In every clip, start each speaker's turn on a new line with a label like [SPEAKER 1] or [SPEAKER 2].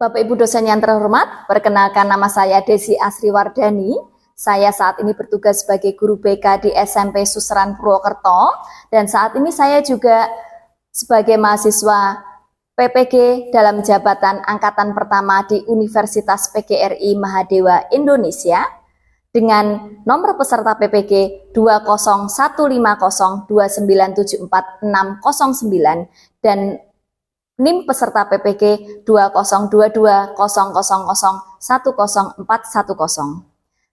[SPEAKER 1] Bapak Ibu dosen yang terhormat, perkenalkan nama saya Desi Asriwardani. Saya saat ini bertugas sebagai guru BK di SMP Suseran Purwokerto dan saat ini saya juga sebagai mahasiswa PPG dalam jabatan angkatan pertama di Universitas PGRI Mahadewa Indonesia dengan nomor peserta PPG 2015029746009 dan NIM peserta PPG 20220000100410.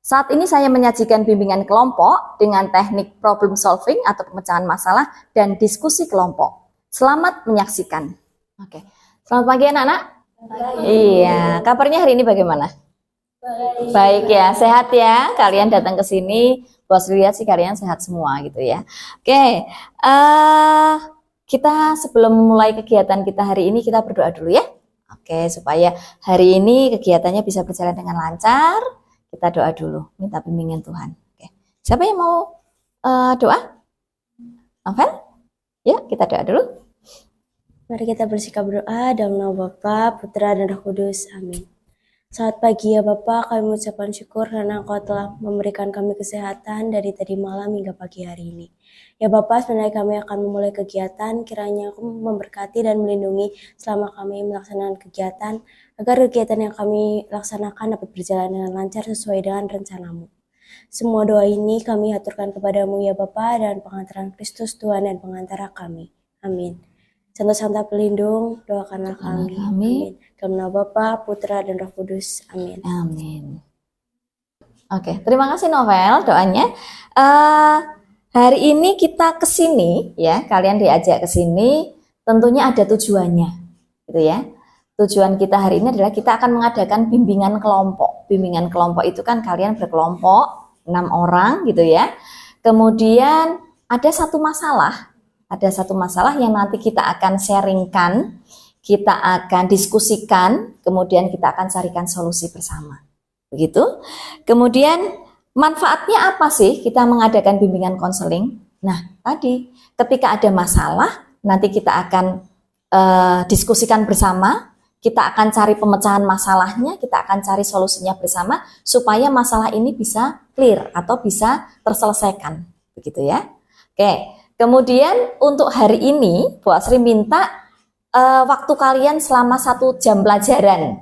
[SPEAKER 1] Saat ini saya menyajikan bimbingan kelompok dengan teknik problem solving atau pemecahan masalah dan diskusi kelompok. Selamat menyaksikan. Oke. Selamat pagi anak-anak. Iya, kabarnya hari ini bagaimana? Baik ya, sehat ya. Kalian datang ke sini, bos lihat sih kalian sehat semua gitu ya. Oke. Kita sebelum memulai kegiatan kita hari ini, kita berdoa dulu ya. Oke, supaya hari ini kegiatannya bisa berjalan dengan lancar. Kita doa dulu, minta bimbingan Tuhan. Oke. Siapa yang mau doa? Novel? Ya, kita doa dulu.
[SPEAKER 2] Mari kita bersikap berdoa dalam nama Bapa, Putra, dan Roh Kudus. Amin. Selamat pagi ya Bapak, kami mengucapkan syukur karena Engkau telah memberikan kami kesehatan dari tadi malam hingga pagi hari ini. Ya Bapak, sebenarnya kami akan memulai kegiatan, kiranya Engkau memberkati dan melindungi selama kami melaksanakan kegiatan, agar kegiatan yang kami laksanakan dapat berjalan dengan lancar sesuai dengan rencana-Mu. Semua doa ini kami aturkan kepadamu ya Bapak dan pengantaran Kristus Tuhan dan pengantara kami. Amin. Santa pelindung, doakanlah kami. Amin. Dalam nama Bapa, Putra, dan Roh Kudus. Amin.
[SPEAKER 1] Amin. Oke, terima kasih Novel doanya. Hari ini kita ke sini ya, kalian diajak ke sini, tentunya ada tujuannya, gitu ya. Tujuan kita hari ini adalah kita akan mengadakan bimbingan kelompok. Bimbingan kelompok itu kan kalian berkelompok 6 orang gitu ya. Kemudian ada satu masalah yang nanti kita akan sharingkan, kita akan diskusikan, kemudian kita akan carikan solusi bersama. Begitu. Kemudian manfaatnya apa sih kita mengadakan bimbingan konseling? Nah, tadi ketika ada masalah, nanti kita akan diskusikan bersama, kita akan cari pemecahan masalahnya, kita akan cari solusinya bersama supaya masalah ini bisa clear atau bisa terselesaikan. Begitu ya. Oke. Kemudian untuk hari ini, Bu Asri minta waktu kalian selama 1 jam pelajaran,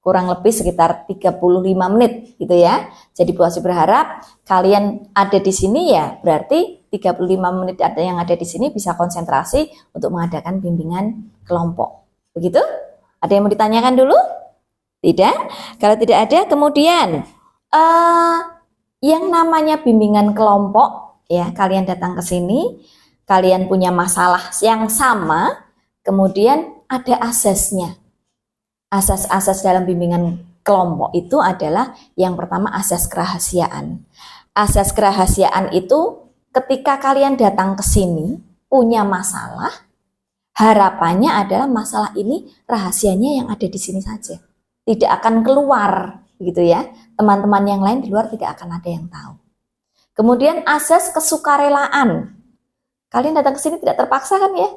[SPEAKER 1] kurang lebih sekitar 35 menit gitu ya. Jadi Bu Asri berharap kalian ada di sini ya, berarti 35 menit yang ada di sini bisa konsentrasi untuk mengadakan bimbingan kelompok. Begitu? Ada yang mau ditanyakan dulu? Tidak? Kalau tidak ada, kemudian yang namanya bimbingan kelompok ya, kalian datang ke sini, kalian punya masalah yang sama, kemudian ada asesnya. Asas-asas dalam bimbingan kelompok itu adalah yang pertama asas kerahasiaan. Asas kerahasiaan itu ketika kalian datang ke sini punya masalah, harapannya adalah masalah ini rahasianya yang ada di sini saja. Tidak akan keluar, gitu ya. Teman-teman yang lain di luar tidak akan ada yang tahu. Kemudian asas kesukarelaan. Kalian datang ke sini tidak terpaksa kan ya?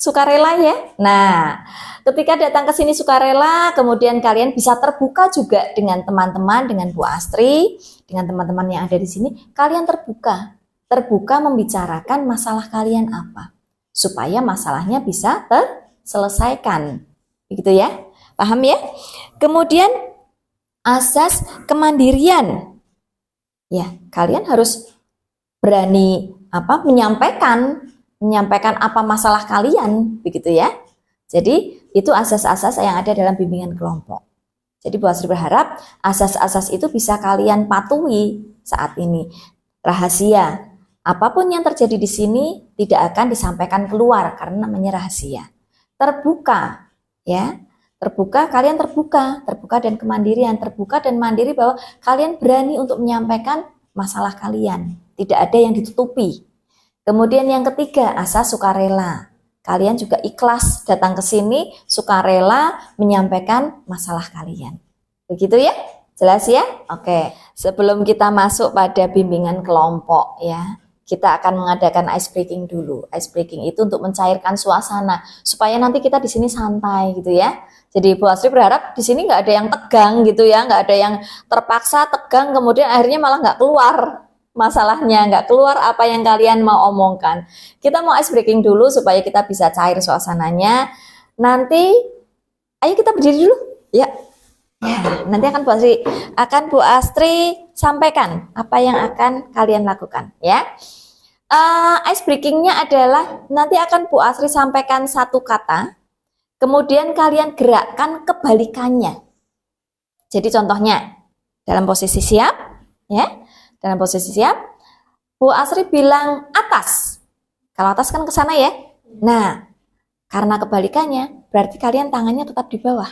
[SPEAKER 1] Sukarela ya? Nah, ketika datang ke sini sukarela, kemudian kalian bisa terbuka juga dengan teman-teman, dengan Bu Astri, dengan teman-teman yang ada di sini. Kalian terbuka membicarakan masalah kalian apa, supaya masalahnya bisa terselesaikan. Begitu ya? Paham ya? Kemudian asas kemandirian. Ya, kalian harus berani menyampaikan apa masalah kalian, begitu ya. Jadi itu asas-asas yang ada dalam bimbingan kelompok. Jadi Bu Asri berharap asas-asas itu bisa kalian patuhi saat ini. Rahasia, apapun yang terjadi di sini tidak akan disampaikan keluar karena namanya rahasia. Terbuka, ya. Kalian terbuka dan kemandirian, terbuka dan mandiri bahwa kalian berani untuk menyampaikan masalah kalian. Tidak ada yang ditutupi. Kemudian yang ketiga, asas sukarela. Kalian juga ikhlas datang ke sini, sukarela menyampaikan masalah kalian. Begitu ya? Jelas ya? Oke. Sebelum kita masuk pada bimbingan kelompok ya, kita akan mengadakan ice breaking dulu. Ice breaking itu untuk mencairkan suasana supaya nanti kita di sini santai gitu ya. Jadi Bu Asri berharap di sini nggak ada yang tegang gitu ya, nggak ada yang terpaksa tegang kemudian akhirnya malah nggak keluar masalahnya, nggak keluar apa yang kalian mau omongkan. Kita mau ice breaking dulu supaya kita bisa cair suasananya. Nanti, ayo kita berdiri dulu, ya. Ya, nanti akan Bu Astri sampaikan apa yang akan kalian lakukan, ya. Ice breakingnya adalah nanti akan Bu Astri sampaikan satu kata. Kemudian kalian gerakkan kebalikannya. Jadi contohnya dalam posisi siap, ya. Dalam posisi siap, Bu Asri bilang atas. Kalau atas kan ke sana ya. Nah, karena kebalikannya, berarti kalian tangannya tetap di bawah.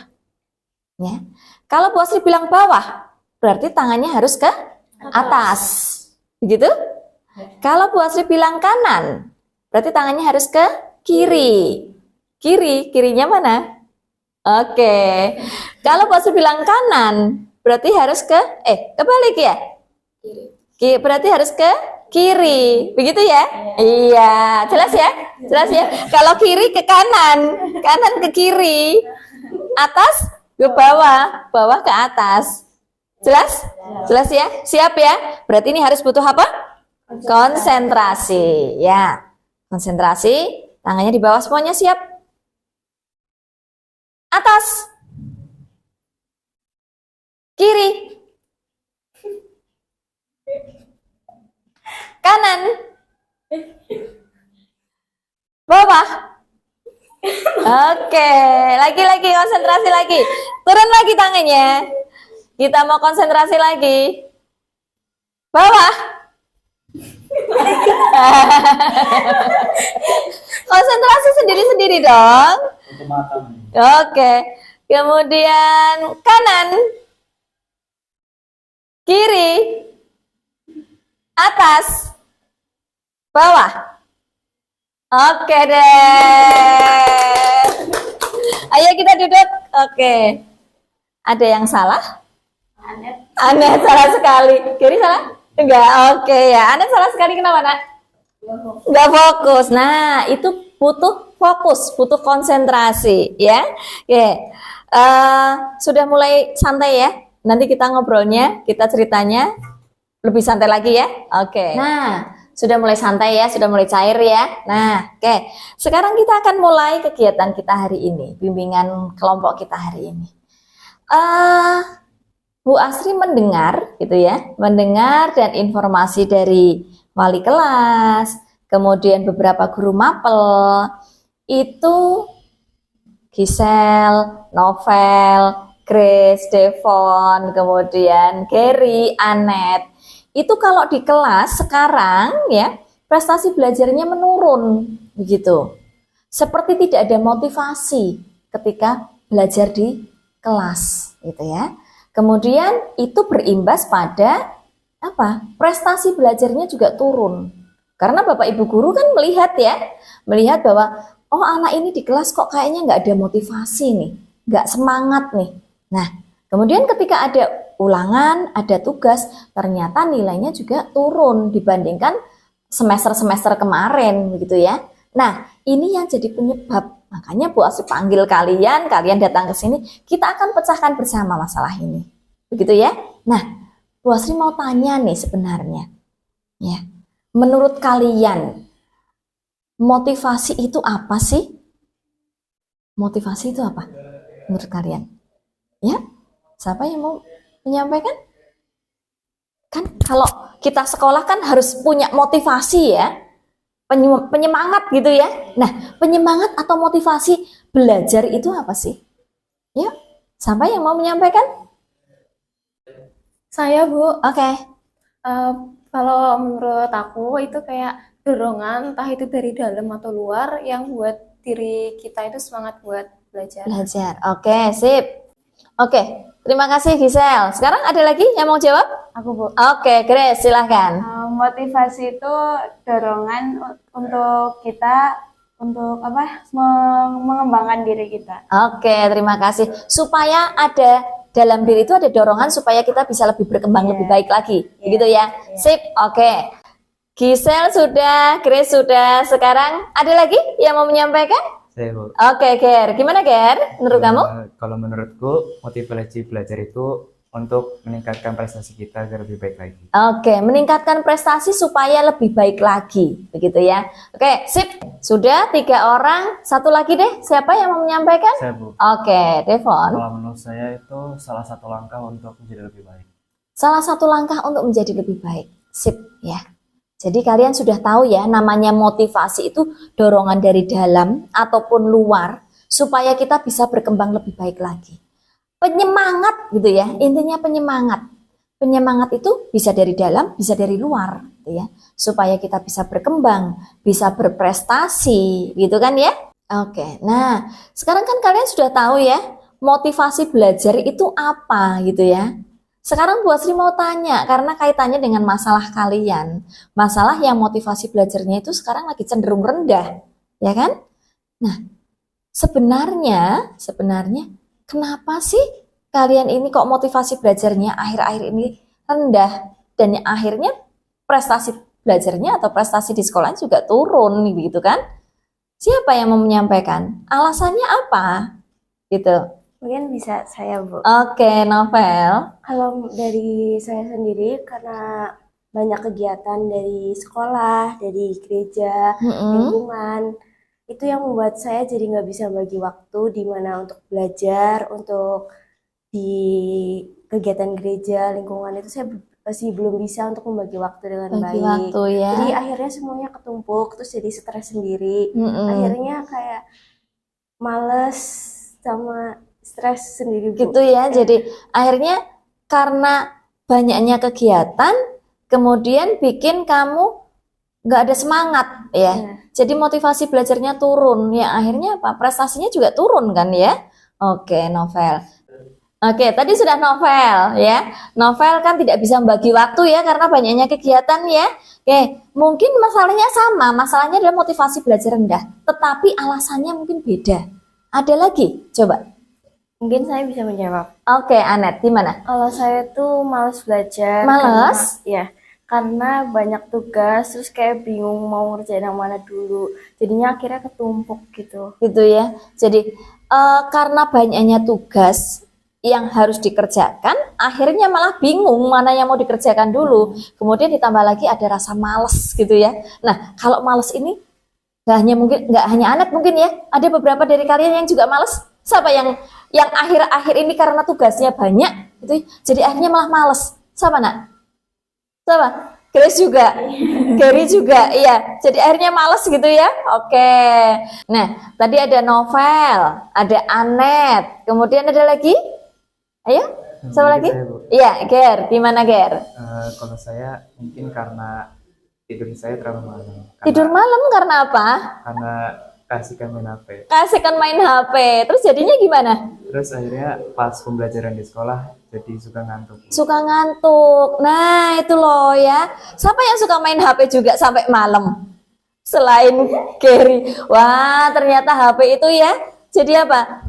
[SPEAKER 1] Ya. Kalau Bu Asri bilang bawah, berarti tangannya harus ke atas. Begitu? Kalau Bu Asri bilang kanan, berarti tangannya harus ke kiri. Kirinya mana? Oke. Kalau Bu Asri bilang kanan, berarti harus kebalik ya? Berarti harus ke kiri. Begitu ya? Iya. Jelas ya? Jelas ya? Kalau kiri ke kanan, kanan ke kiri, atas ke bawah, bawah ke atas. Jelas? Jelas ya? Siap ya? Berarti ini harus butuh apa? Konsentrasi. Ya. Konsentrasi, tangannya di bawah semuanya siap. Atas, kiri, kanan, bawah. Oke, lagi konsentrasi lagi. Turun lagi tangannya. Kita mau konsentrasi lagi. Bawah. Konsentrasi sendiri-sendiri dong. Oke. Kemudian kanan, kiri, atas, bawah. Oke deh. Ayo kita duduk. Oke. Ada yang salah? Anet salah sekali. Kiri salah? Enggak. Oke ya. Anet salah sekali kenapa, Nak? Enggak fokus. Nah, itu butuh fokus, butuh konsentrasi ya. Oke. Sudah mulai santai ya. Nanti kita ngobrolnya, kita ceritanya lebih santai lagi ya. Oke. Nah, sudah mulai santai ya, sudah mulai cair ya. Nah, oke. Sekarang kita akan mulai kegiatan kita hari ini, bimbingan kelompok kita hari ini. Bu Asri mendengar gitu ya, mendengar dan informasi dari wali kelas, kemudian beberapa guru mapel, itu Gisel, Novel, Grace, Devon, kemudian Gary, Anet. Itu kalau di kelas sekarang ya, prestasi belajarnya menurun begitu. Seperti tidak ada motivasi ketika belajar di kelas gitu ya. Kemudian itu berimbas pada apa? Prestasi belajarnya juga turun. Karena Bapak Ibu guru kan melihat bahwa oh anak ini di kelas kok kayaknya nggak ada motivasi nih, nggak semangat nih. Nah, kemudian ketika ada ulangan, ada tugas, ternyata nilainya juga turun dibandingkan semester-semester kemarin begitu ya. Nah, ini yang jadi penyebab. Makanya Bu Asri panggil kalian datang ke sini, kita akan pecahkan bersama masalah ini. Begitu ya. Nah, Bu Asri mau tanya nih sebenarnya. Ya. Menurut kalian, motivasi itu apa sih? Motivasi itu apa? Menurut kalian? Ya? Siapa yang mau menyampaikan? Kan kalau kita sekolah kan harus punya motivasi ya. Penyemangat gitu ya. Nah, penyemangat atau motivasi belajar itu apa sih? Ya, siapa yang mau menyampaikan?
[SPEAKER 3] Saya, Bu.
[SPEAKER 1] Oke.
[SPEAKER 3] Kalau menurut aku itu kayak dorongan, entah itu dari dalam atau luar, yang buat diri kita itu semangat buat belajar.
[SPEAKER 1] Belajar. Oke, sip. Oke, terima kasih Gisel. Sekarang ada lagi yang mau jawab?
[SPEAKER 3] Aku, Bu.
[SPEAKER 1] Oke, Grace, silahkan.
[SPEAKER 4] Motivasi itu dorongan untuk kita untuk mengembangkan diri kita.
[SPEAKER 1] Oke, terima kasih. Supaya ada dalam diri itu ada dorongan supaya kita bisa lebih berkembang lebih baik lagi. Begitu ya. Sip. Oke. Gisel sudah, Grace sudah. Sekarang ada lagi yang mau menyampaikan?
[SPEAKER 5] Saya Bu.
[SPEAKER 1] Oke, Ger. Gimana, Ger? Menurut kamu?
[SPEAKER 5] Kalau menurutku motivasi belajar itu untuk meningkatkan prestasi kita agar lebih baik lagi.
[SPEAKER 1] Oke, meningkatkan prestasi supaya lebih baik lagi, begitu ya. Oke, sip. Sudah 3 orang. Satu lagi deh. Siapa yang mau menyampaikan?
[SPEAKER 5] Saya Bu.
[SPEAKER 1] Oke, Devon.
[SPEAKER 5] Kalau menurut saya itu salah satu langkah untuk menjadi lebih baik.
[SPEAKER 1] Salah satu langkah untuk menjadi lebih baik. Sip, ya. Jadi kalian sudah tahu ya, namanya motivasi itu dorongan dari dalam ataupun luar supaya kita bisa berkembang lebih baik lagi. Penyemangat gitu ya, intinya penyemangat. Penyemangat itu bisa dari dalam, bisa dari luar gitu ya. Supaya kita bisa berkembang, bisa berprestasi gitu kan ya. Oke, nah sekarang kan kalian sudah tahu ya, motivasi belajar itu apa gitu ya. Sekarang Bu Asri mau tanya, karena kaitannya dengan masalah kalian. Masalah yang motivasi belajarnya itu sekarang lagi cenderung rendah, ya kan? Nah, sebenarnya kenapa sih kalian ini kok motivasi belajarnya akhir-akhir ini rendah? Dan akhirnya prestasi belajarnya atau prestasi di sekolah juga turun, gitu kan? Siapa yang mau menyampaikan? Alasannya apa? Gitu.
[SPEAKER 2] Mungkin bisa saya, Bu.
[SPEAKER 1] Oke, Novel.
[SPEAKER 2] Kalau dari saya sendiri, karena banyak kegiatan dari sekolah, dari gereja, lingkungan, itu yang membuat saya jadi nggak bisa bagi waktu di mana untuk belajar, untuk di kegiatan gereja, lingkungan itu saya masih belum bisa untuk membagi waktu dengan
[SPEAKER 1] Bagi
[SPEAKER 2] baik.
[SPEAKER 1] waktu ya.
[SPEAKER 2] Jadi akhirnya semuanya ketumpuk, terus jadi stres sendiri. Akhirnya kayak males sama stres sendiri, Bu.
[SPEAKER 1] Gitu ya. Jadi akhirnya karena banyaknya kegiatan, kemudian bikin kamu nggak ada semangat ya. Jadi motivasi belajarnya turun. Ya akhirnya apa? Prestasinya juga turun kan ya. Oke, Novel. Oke, tadi sudah Novel ya. Novel kan tidak bisa membagi waktu ya karena banyaknya kegiatan ya. Oke, mungkin masalahnya sama. Masalahnya adalah motivasi belajar rendah, tetapi alasannya mungkin beda. Ada lagi? Coba.
[SPEAKER 2] Mungkin saya bisa menjawab.
[SPEAKER 1] Oke, Anet, gimana?
[SPEAKER 2] Kalau saya tuh males belajar.
[SPEAKER 1] Males?
[SPEAKER 2] Karena banyak tugas, terus kayak bingung mau ngerjain yang mana dulu. Jadinya akhirnya ketumpuk gitu.
[SPEAKER 1] Gitu ya. Jadi karena banyaknya tugas yang harus dikerjakan, akhirnya malah bingung mana yang mau dikerjakan dulu. Kemudian ditambah lagi ada rasa males gitu ya. Nah, kalau males ini nggak hanya Anet mungkin ya, ada beberapa dari kalian yang juga males. Siapa yang akhir-akhir ini karena tugasnya banyak gitu, jadi akhirnya malah males. Siapa nak? Siapa? Grace juga, Gary juga, iya. Jadi akhirnya males gitu ya. Oke. Nah, tadi ada Novel, ada Anet, kemudian ada lagi. Ayo, siapa lagi?
[SPEAKER 5] Saya, Bu.
[SPEAKER 1] Iya, Ger. Gimana Ger?
[SPEAKER 5] Kalau saya mungkin karena tidur saya terlalu malam.
[SPEAKER 1] Tidur malam karena apa?
[SPEAKER 5] Karena kasihkan main HP.
[SPEAKER 1] Kasihkan main HP. Terus jadinya gimana?
[SPEAKER 5] Terus akhirnya pas pembelajaran di sekolah jadi suka ngantuk.
[SPEAKER 1] Suka ngantuk. Nah, itu loh ya. Siapa yang suka main HP juga sampai malam? Selain Gary. Wah, ternyata HP itu ya. Jadi apa?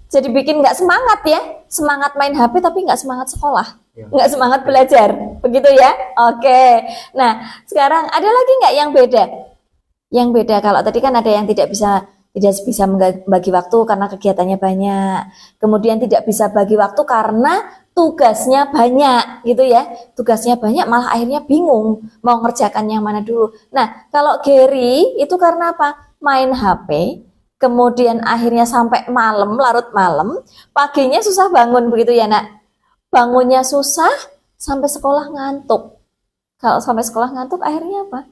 [SPEAKER 1] Jadi bikin nggak semangat ya. Semangat main HP tapi nggak semangat sekolah.
[SPEAKER 5] Ya.
[SPEAKER 1] Nggak semangat belajar. Begitu ya? Oke. Nah, sekarang ada lagi nggak yang beda? Yang beda, kalau tadi kan ada yang tidak bisa membagi waktu karena kegiatannya banyak. Kemudian tidak bisa bagi waktu karena tugasnya banyak gitu ya. Tugasnya banyak malah akhirnya bingung mau ngerjakan yang mana dulu. Nah, kalau Gary itu karena apa? Main HP, kemudian akhirnya sampai malam, larut malam, paginya susah bangun begitu ya nak. Bangunnya susah, sampai sekolah ngantuk. Kalau sampai sekolah ngantuk akhirnya apa?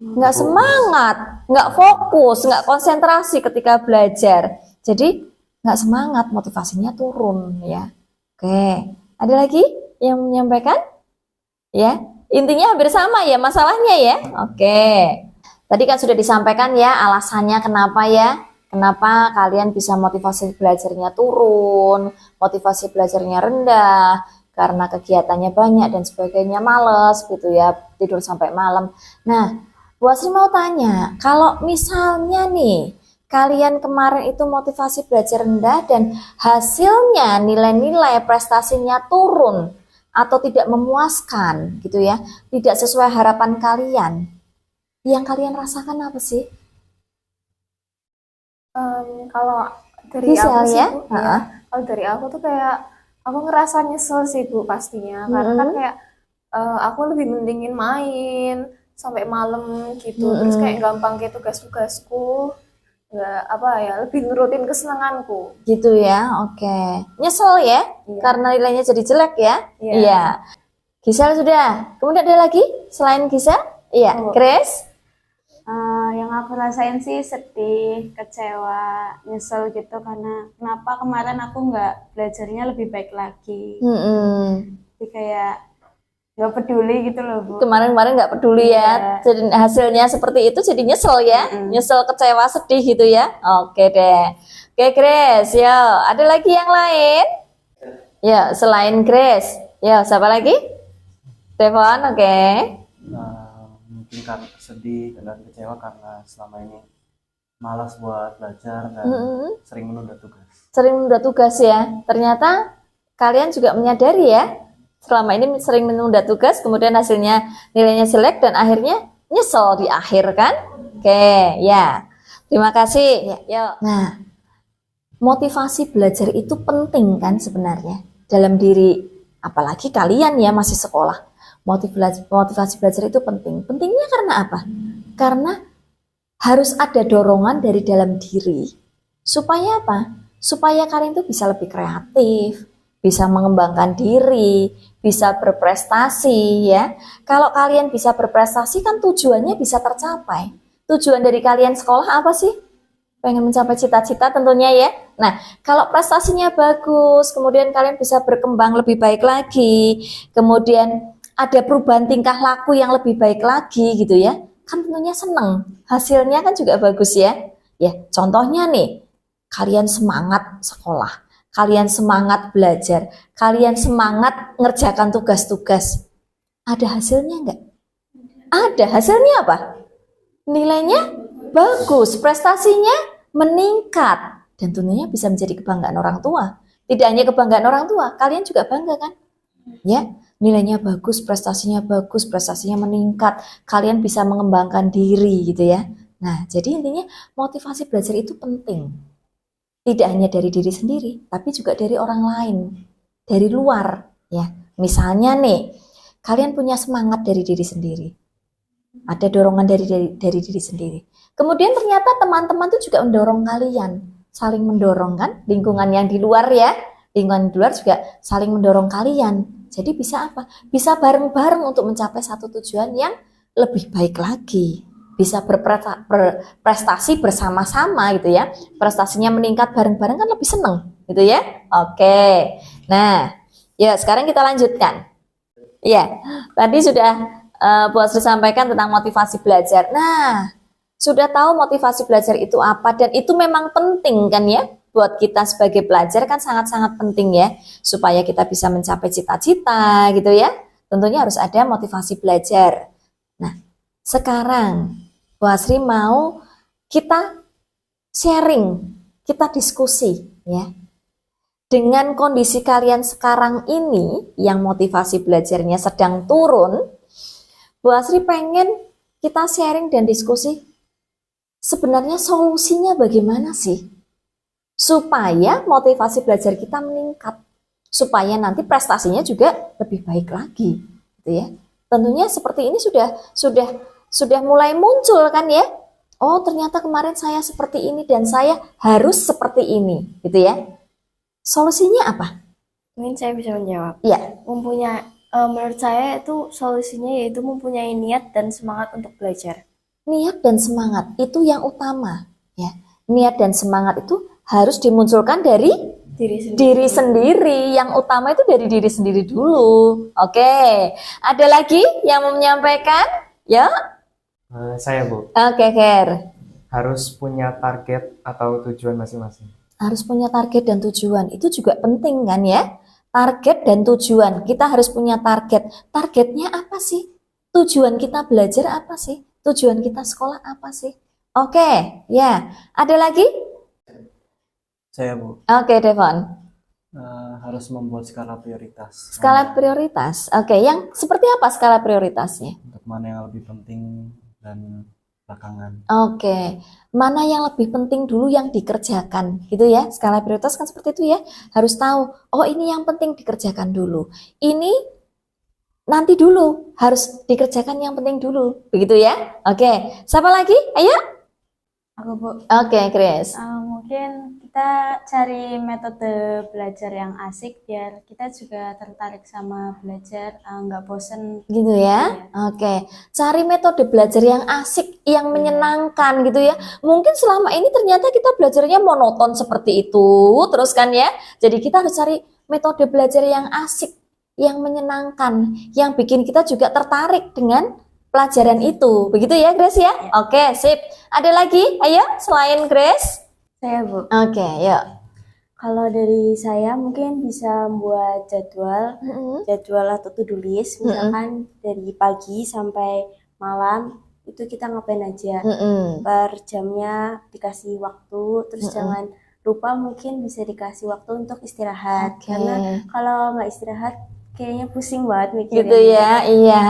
[SPEAKER 1] Nggak semangat, nggak fokus, nggak konsentrasi ketika belajar. Jadi nggak semangat, motivasinya turun ya. Oke, ada lagi yang menyampaikan? Ya, intinya hampir sama ya masalahnya ya. Oke, tadi kan sudah disampaikan ya alasannya kenapa ya. Kenapa kalian bisa motivasi belajarnya turun, motivasi belajarnya rendah, karena kegiatannya banyak dan sebagainya, males gitu ya, tidur sampai malam. Nah, Bu Asri mau tanya, kalau misalnya nih, kalian kemarin itu motivasi belajar rendah dan hasilnya nilai-nilai prestasinya turun, atau tidak memuaskan gitu ya, tidak sesuai harapan kalian, yang kalian rasakan apa sih?
[SPEAKER 3] Kalau dari
[SPEAKER 1] Gisel
[SPEAKER 3] aku sih
[SPEAKER 1] ya?
[SPEAKER 3] Bu,
[SPEAKER 1] Heeh.
[SPEAKER 3] kalau dari aku tuh kayak aku ngerasa nyesel sih Bu pastinya, karena kan
[SPEAKER 1] Mm-mm.
[SPEAKER 3] kayak aku lebih mendingin main sampai malam gitu, terus
[SPEAKER 1] Mm-mm.
[SPEAKER 3] kayak gampang kayak tugas-tugasku nggak apa ya, lebih nurutin kesenanganku.
[SPEAKER 1] Gitu ya, oke. Nyesel ya,
[SPEAKER 3] Iya.
[SPEAKER 1] karena nilainya jadi jelek ya?
[SPEAKER 3] Iya.
[SPEAKER 1] Iya. Gisel sudah. Kemudian ada lagi selain Gisel? Iya,
[SPEAKER 4] Oh.
[SPEAKER 1] Grace?
[SPEAKER 4] Yang aku rasain sih sedih, kecewa, nyesel gitu karena kenapa kemarin aku nggak belajarnya lebih baik lagi.
[SPEAKER 1] Mm-mm.
[SPEAKER 4] Jadi kayak nggak peduli gitu loh Bu.
[SPEAKER 1] Kemarin-kemarin nggak peduli ya,
[SPEAKER 4] Iya.
[SPEAKER 1] jadi hasilnya seperti itu jadi nyesel ya, nyesel, kecewa, sedih gitu ya. Oke deh. Oke Grace, yo, ada lagi yang lain? Ya, selain Grace, ya siapa lagi? Devon, oke.
[SPEAKER 6] Mungkin karena sedih dan kecewa karena selama ini malas buat belajar dan
[SPEAKER 1] Mm-mm.
[SPEAKER 6] sering menunda tugas.
[SPEAKER 1] Sering menunda tugas ya. Ternyata kalian juga menyadari ya, selama ini sering menunda tugas, kemudian hasilnya nilainya jelek dan akhirnya nyesel di akhir kan? Oke, ya. Terima kasih. Ya, yuk. Nah, motivasi belajar itu penting kan sebenarnya dalam diri, apalagi kalian ya masih sekolah. Motivasi belajar itu penting. Pentingnya karena apa? Karena harus ada dorongan dari dalam diri. Supaya apa? Supaya kalian tuh bisa lebih kreatif, bisa mengembangkan diri, bisa berprestasi ya. Kalau kalian bisa berprestasi kan tujuannya bisa tercapai. Tujuan dari kalian sekolah apa sih? Pengen mencapai cita-cita tentunya ya. Nah, kalau prestasinya bagus, kemudian kalian bisa berkembang lebih baik lagi, kemudian ada perubahan tingkah laku yang lebih baik lagi gitu ya, kan tentunya seneng. Hasilnya kan juga bagus ya. Ya, contohnya nih, kalian semangat sekolah, kalian semangat belajar, kalian semangat ngerjakan tugas-tugas. Ada hasilnya enggak? Ada. Hasilnya apa? Nilainya bagus, prestasinya meningkat, dan tentunya bisa menjadi kebanggaan orang tua. Tidak hanya kebanggaan orang tua, kalian juga bangga kan? Ya, nilainya bagus, prestasinya meningkat, kalian bisa mengembangkan diri gitu ya. Nah, jadi intinya motivasi belajar itu penting. Tidak hanya dari diri sendiri, tapi juga dari orang lain, dari luar ya. Misalnya nih, kalian punya semangat dari diri sendiri. Ada dorongan dari diri sendiri. Kemudian ternyata teman-teman tuh juga mendorong kalian, saling mendorong kan, lingkungan yang di luar ya, lingkungan di luar juga saling mendorong kalian. Jadi bisa apa? Bisa bareng-bareng untuk mencapai satu tujuan yang lebih baik lagi. Bisa berprestasi bersama-sama gitu ya. Prestasinya meningkat bareng-bareng kan lebih seneng gitu ya. Oke. Nah, ya sekarang kita lanjutkan. Ya, tadi sudah Bu Asri sampaikan tentang motivasi belajar. Nah, sudah tahu motivasi belajar itu apa dan itu memang penting kan ya? Buat kita sebagai pelajar kan sangat-sangat penting ya, supaya kita bisa mencapai cita-cita gitu ya. Tentunya harus ada motivasi belajar. Nah, sekarang Bu Asri mau kita sharing, kita diskusi ya. Dengan kondisi kalian sekarang ini yang motivasi belajarnya sedang turun, Bu Asri pengen kita sharing dan diskusi sebenarnya solusinya bagaimana sih? Supaya motivasi belajar kita meningkat, supaya nanti prestasinya juga lebih baik lagi, gitu ya. Tentunya seperti ini sudah mulai muncul kan ya. Oh, ternyata kemarin saya seperti ini dan saya harus seperti ini, gitu ya. Solusinya apa?
[SPEAKER 2] Mungkin saya bisa menjawab.
[SPEAKER 1] Ya,
[SPEAKER 2] Menurut saya itu solusinya yaitu mempunyai niat dan semangat untuk belajar.
[SPEAKER 1] niat dan semangat itu yang utama, ya. Niat dan semangat itu harus dimunculkan dari diri sendiri. Yang utama itu dari diri sendiri dulu. Oke, ada lagi yang mau menyampaikan? Ya,
[SPEAKER 5] Saya Bu,
[SPEAKER 1] oke, Ker.
[SPEAKER 5] harus punya target atau tujuan masing-masing.
[SPEAKER 1] Harus punya target dan tujuan. Itu juga penting kan ya? Target dan tujuan. Kita harus punya target. Targetnya apa sih? Tujuan kita belajar apa sih? Tujuan kita sekolah apa sih? Oke, ya. Ada lagi?
[SPEAKER 6] Saya Bu,
[SPEAKER 1] Oke, Devon.
[SPEAKER 6] harus membuat skala prioritas.
[SPEAKER 1] Skala prioritas. Oke, yang seperti apa skala prioritasnya?
[SPEAKER 6] Untuk mana yang lebih penting dan belakangan.
[SPEAKER 1] Oke, mana yang lebih penting dulu yang dikerjakan, gitu ya. Skala prioritas kan seperti itu ya. Harus tahu, oh ini yang penting dikerjakan dulu. Ini nanti dulu, harus dikerjakan yang penting dulu. Begitu ya. Oke, siapa lagi? Ayo.
[SPEAKER 4] Aku Bu,
[SPEAKER 1] Oke, Chris.
[SPEAKER 4] mungkin kita cari metode belajar yang asik biar kita juga tertarik sama belajar, nggak bosen.
[SPEAKER 1] Gitu ya. Oke, cari metode belajar yang asik, yang menyenangkan gitu ya. Mungkin selama ini ternyata kita belajarnya monoton seperti itu, terus kan ya. Jadi kita harus cari metode belajar yang asik, yang menyenangkan, yang bikin kita juga tertarik dengan pelajaran itu. Begitu ya, Grace ya? Oke, sip. Ada lagi? Ayo, selain Grace.
[SPEAKER 2] Saya Bu.
[SPEAKER 1] Oke, yuk.
[SPEAKER 2] Kalau dari saya mungkin bisa buat jadwal atau to-do list, misalkan dari pagi sampai malam itu kita ngapain aja. Per jamnya dikasih waktu, terus jangan lupa mungkin bisa dikasih waktu untuk istirahat.
[SPEAKER 1] Oke.
[SPEAKER 2] Karena kalau nggak istirahat kayaknya pusing banget mikirnya.
[SPEAKER 1] Gitu ya, iya.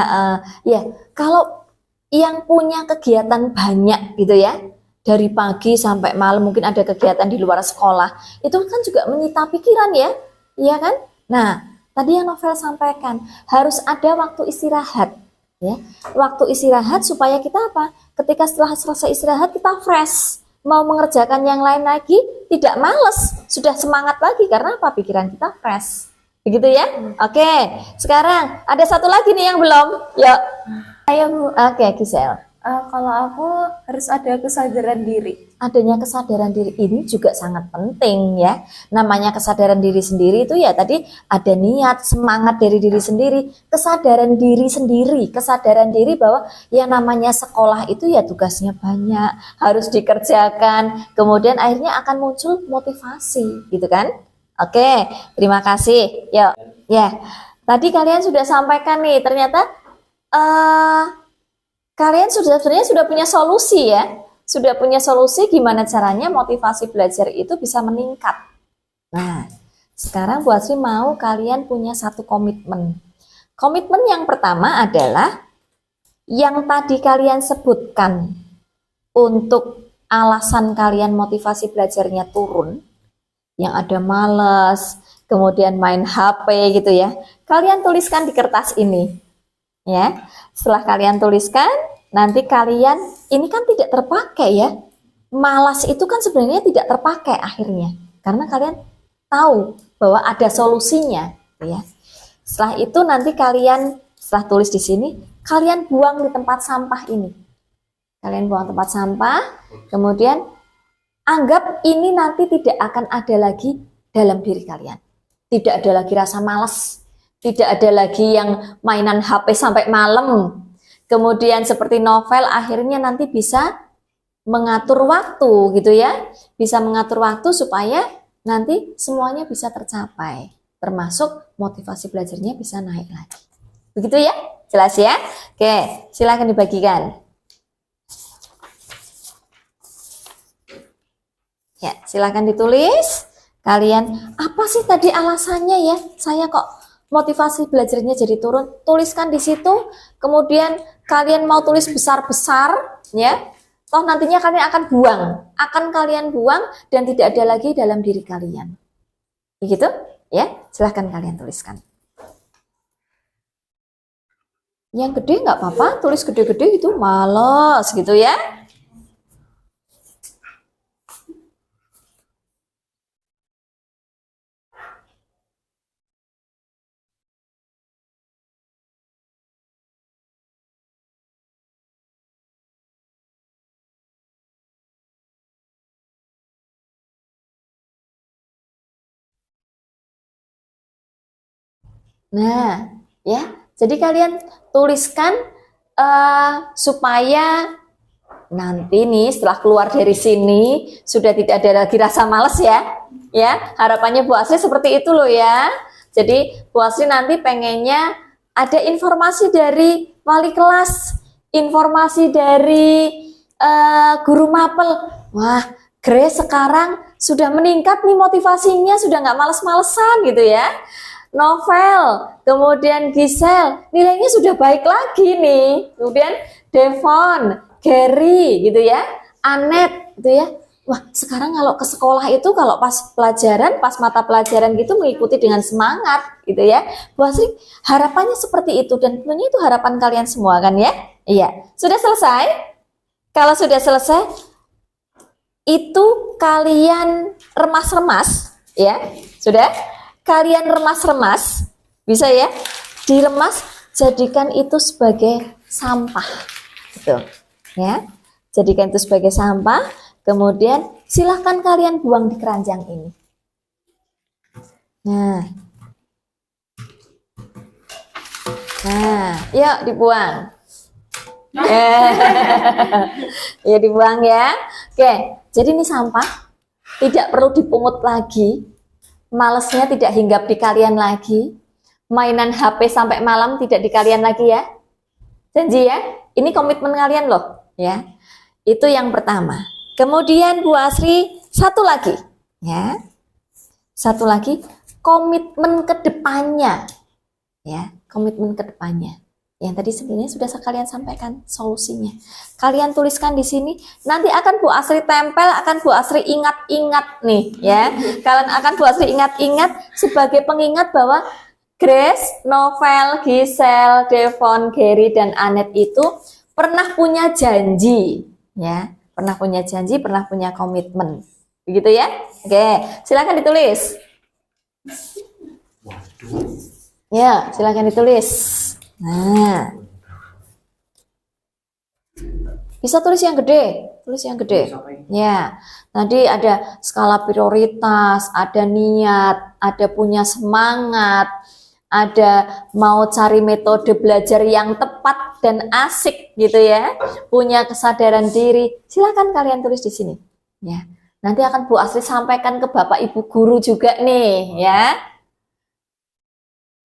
[SPEAKER 1] Ya, kalau yang punya kegiatan banyak gitu ya, dari pagi sampai malam mungkin ada kegiatan di luar sekolah, itu kan juga menyita pikiran ya, iya kan? Nah, tadi yang Novel sampaikan, harus ada waktu istirahat, ya. Waktu istirahat supaya kita apa? Ketika setelah selesai istirahat kita fresh, mau mengerjakan yang lain lagi, tidak males, sudah semangat lagi karena apa? Pikiran kita fresh. Begitu ya? Oke, sekarang ada satu lagi nih yang belum. Yuk.
[SPEAKER 3] Ayo Bu,
[SPEAKER 1] Oke, Gisel.
[SPEAKER 3] kalau aku harus ada kesadaran diri.
[SPEAKER 1] Adanya kesadaran diri ini juga sangat penting ya. Namanya kesadaran diri sendiri itu ya tadi ada niat, semangat dari diri sendiri, kesadaran diri bahwa yang namanya sekolah itu ya tugasnya banyak, harus dikerjakan. Kemudian akhirnya akan muncul motivasi, gitu kan? Oke, terima kasih. Yuk, ya. Tadi kalian sudah sampaikan nih, ternyata kalian sebenarnya sudah punya solusi ya. Sudah punya solusi gimana caranya motivasi belajar itu bisa meningkat. Nah, sekarang Bu Asri mau kalian punya satu komitmen. Komitmen yang pertama adalah yang tadi kalian sebutkan untuk alasan kalian motivasi belajarnya turun, yang ada malas, kemudian main HP gitu ya. Kalian tuliskan di kertas ini. Ya. Setelah kalian tuliskan, nanti kalian ini kan tidak terpakai ya. Malas itu kan sebenarnya tidak terpakai akhirnya. Karena kalian tahu bahwa ada solusinya, gitu ya. Setelah itu nanti kalian setelah tulis di sini, kalian buang di tempat sampah ini. Kalian buang tempat sampah, kemudian anggap ini nanti tidak akan ada lagi dalam diri kalian. Tidak ada lagi rasa malas, tidak ada lagi yang mainan HP sampai malam. Kemudian seperti Novel akhirnya nanti bisa mengatur waktu gitu ya. Bisa mengatur waktu supaya nanti semuanya bisa tercapai. Termasuk motivasi belajarnya bisa naik lagi. Begitu ya? Jelas ya? Oke, silakan dibagikan. Ya, silakan ditulis. Kalian, apa sih tadi alasannya ya? Saya kok motivasi belajarnya jadi turun? Tuliskan di situ. Kemudian kalian mau tulis besar-besar, ya. Toh nantinya kalian akan buang. Akan kalian buang dan tidak ada lagi dalam diri kalian. Begitu? Ya, silahkan kalian tuliskan. Yang gede nggak apa-apa, tulis gede-gede gitu, males gitu ya. Nah, ya, jadi kalian tuliskan supaya nanti nih setelah keluar dari sini sudah tidak ada lagi rasa males ya. Ya, harapannya Bu Asri seperti itu loh ya. Jadi Bu Asri nanti pengennya ada informasi dari wali kelas, informasi dari guru mapel. Wah, Grace sekarang sudah meningkat nih motivasinya, sudah nggak males-malesan gitu ya. Novel, kemudian Gisel, nilainya sudah baik lagi nih. Kemudian Devon, Gary gitu ya, Anet gitu ya. Wah, sekarang kalau ke sekolah itu kalau pas pelajaran, pas mata pelajaran gitu mengikuti dengan semangat gitu ya. Bu Asri, harapannya seperti itu dan tentunya itu harapan kalian semua kan ya? Iya. Sudah selesai? Kalau sudah selesai, itu kalian remas-remas ya. Sudah? Kalian remas-remas, bisa ya? Diremas, jadikan itu sebagai sampah. Gitu. Ya. Jadikan itu sebagai sampah. Kemudian silahkan kalian buang di keranjang ini. Nah, yuk dibuang. Ya dibuang ya. Oke, jadi ini sampah. Tidak perlu dipungut lagi. Malesnya tidak hinggap di kalian lagi. Mainan HP sampai malam tidak di kalian lagi ya. Janji ya. Ini komitmen kalian loh, ya. Itu yang pertama. Kemudian Bu Asri satu lagi, ya. Satu lagi, komitmen ke depannya. Ya, komitmen ke depannya. Yang tadi sebenarnya sudah kalian sampaikan solusinya. Kalian tuliskan di sini, nanti akan Bu Asri tempel, akan Bu Asri ingat-ingat nih, ya. Kalian akan Bu Asri ingat-ingat sebagai pengingat bahwa Grace, Novel, Gisel, Devon, Gary, dan Anet itu pernah punya janji, ya. Pernah punya janji, pernah punya komitmen. Begitu ya? Oke, silakan ditulis. Ya, silakan ditulis. Nah. Bisa tulis yang gede, tulis yang gede. Ya. Tadi ada skala prioritas, ada niat, ada punya semangat, ada mau cari metode belajar yang tepat dan asik gitu ya, punya kesadaran diri. Silakan kalian tulis di sini. Ya, nanti akan Bu Asri sampaikan ke Bapak Ibu guru juga nih, ya.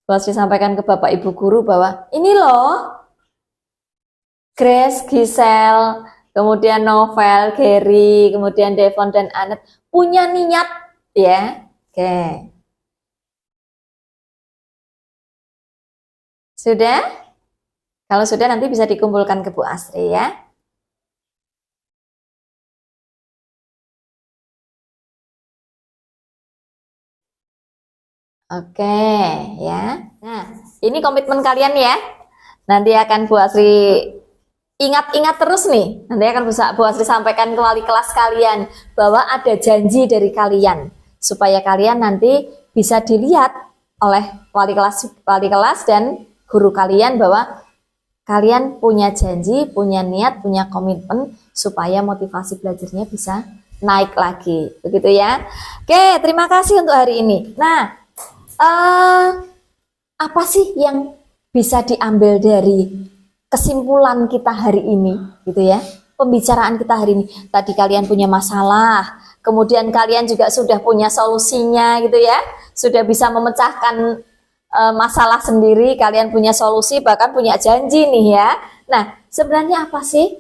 [SPEAKER 1] Bu Asri sampaikan ke Bapak Ibu guru bahwa ini loh, Grace, Gisel, kemudian Novel, Gary, kemudian Devon dan Anet punya niat, ya. Oke. Sudah? Kalau sudah nanti bisa dikumpulkan ke Bu Asri ya. Oke ya. Nah, ini komitmen kalian ya. Nanti akan Bu Asri ingat-ingat terus nih. Nanti akan Bu Asri sampaikan ke wali kelas kalian bahwa ada janji dari kalian supaya kalian nanti bisa dilihat oleh wali kelas dan guru kalian bahwa kalian punya janji, punya niat, punya komitmen supaya motivasi belajarnya bisa naik lagi, begitu ya. Oke, terima kasih untuk hari ini. Nah, apa sih yang bisa diambil dari kesimpulan kita hari ini, gitu ya? Pembicaraan kita hari ini. Tadi kalian punya masalah, kemudian kalian juga sudah punya solusinya, gitu ya? Sudah bisa memecahkan masalah sendiri, kalian punya solusi, bahkan punya janji nih ya. Nah, sebenarnya apa sih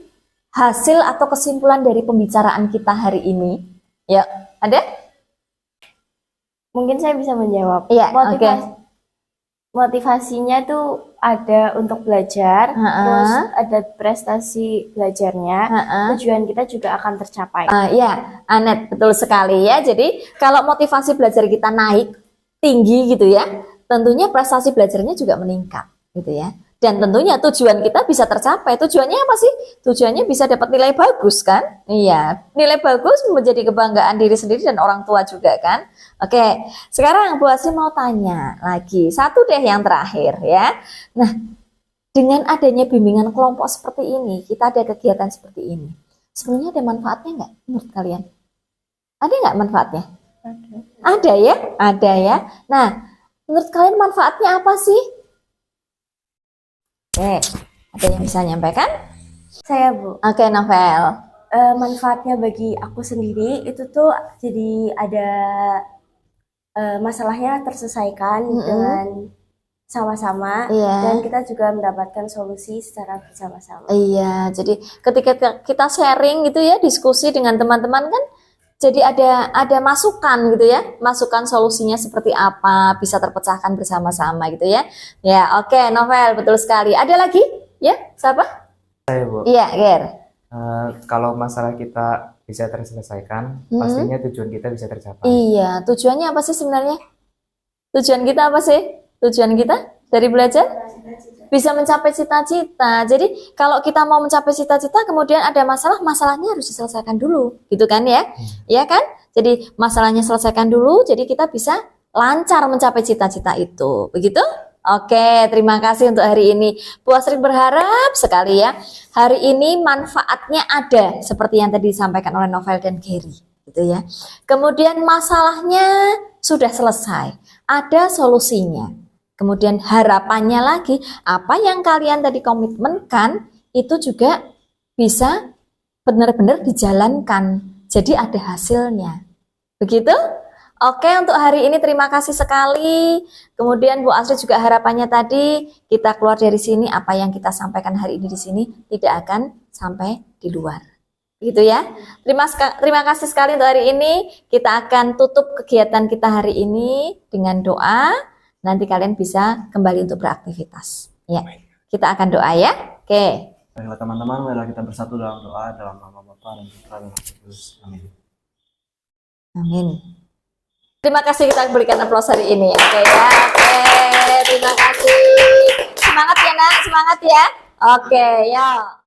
[SPEAKER 1] hasil atau kesimpulan dari pembicaraan kita hari ini? Ya, ada?
[SPEAKER 2] Mungkin saya bisa menjawab.
[SPEAKER 1] Iya, oke.
[SPEAKER 2] Motivasinya tuh ada untuk belajar, terus ada prestasi belajarnya, tujuan kita juga akan tercapai.
[SPEAKER 1] Ya, Anet, betul sekali ya. Jadi kalau motivasi belajar kita naik tinggi gitu ya, tentunya prestasi belajarnya juga meningkat gitu ya. Dan tentunya tujuan kita bisa tercapai. Tujuannya apa sih? Tujuannya bisa dapat nilai bagus kan? Iya, nilai bagus menjadi kebanggaan diri sendiri dan orang tua juga kan? Oke, sekarang Bu Asri mau tanya lagi. Satu deh yang terakhir ya. Nah, dengan adanya bimbingan kelompok seperti ini, kita ada kegiatan seperti ini. Sebenarnya ada manfaatnya nggak menurut kalian? Ada nggak manfaatnya? Ada ya? Ada ya. Nah, menurut kalian manfaatnya apa sih? Oke, ada yang bisa nyampaikan?
[SPEAKER 2] Saya, Bu.
[SPEAKER 1] Oke, Novel.
[SPEAKER 2] Manfaatnya bagi aku sendiri itu tuh jadi ada masalahnya terselesaikan dengan sama-sama, dan kita juga mendapatkan solusi secara bersama-sama.
[SPEAKER 1] Iya, jadi ketika kita sharing gitu ya, diskusi dengan teman-teman kan jadi ada masukan gitu ya, masukan solusinya seperti apa, bisa terpecahkan bersama-sama gitu ya. Ya, oke, Novel, betul sekali. Ada lagi? Ya, siapa?
[SPEAKER 5] Saya, Bu.
[SPEAKER 1] Iya, Ger.
[SPEAKER 5] Kalau masalah kita bisa terselesaikan, pastinya tujuan kita bisa tercapai.
[SPEAKER 1] Iya, tujuannya apa sih sebenarnya? Tujuan kita apa sih? Tujuan kita dari belajar? Bisa mencapai cita-cita. Jadi kalau kita mau mencapai cita-cita, kemudian ada masalah, masalahnya harus diselesaikan dulu, gitu kan ya? Iya kan? Jadi masalahnya selesaikan dulu, jadi kita bisa lancar mencapai cita-cita itu. Begitu? Oke, terima kasih untuk hari ini. Bu Asri berharap sekali ya, hari ini manfaatnya ada seperti yang tadi disampaikan oleh Novel dan Gary, gitu ya. Kemudian masalahnya sudah selesai, ada solusinya. Kemudian harapannya lagi, apa yang kalian tadi komitmenkan itu juga bisa benar-benar dijalankan. Jadi ada hasilnya. Begitu? Oke, untuk hari ini terima kasih sekali. Kemudian Bu Asri juga harapannya tadi kita keluar dari sini, apa yang kita sampaikan hari ini di sini tidak akan sampai di luar. Gitu ya. Terima kasih sekali untuk hari ini. Kita akan tutup kegiatan kita hari ini dengan doa. Nanti kalian bisa kembali untuk beraktivitas. Ya, kita akan doa ya. Oke.
[SPEAKER 6] Baiklah teman-teman, marilah kita bersatu dalam doa dalam nama Bapa dan Putra dan Roh Kudus. Amin.
[SPEAKER 1] Amin. Terima kasih, kita berikan aplaus hari ini. Oke ya. Oke, terima kasih. Semangat ya Nak, semangat ya. Oke, ya.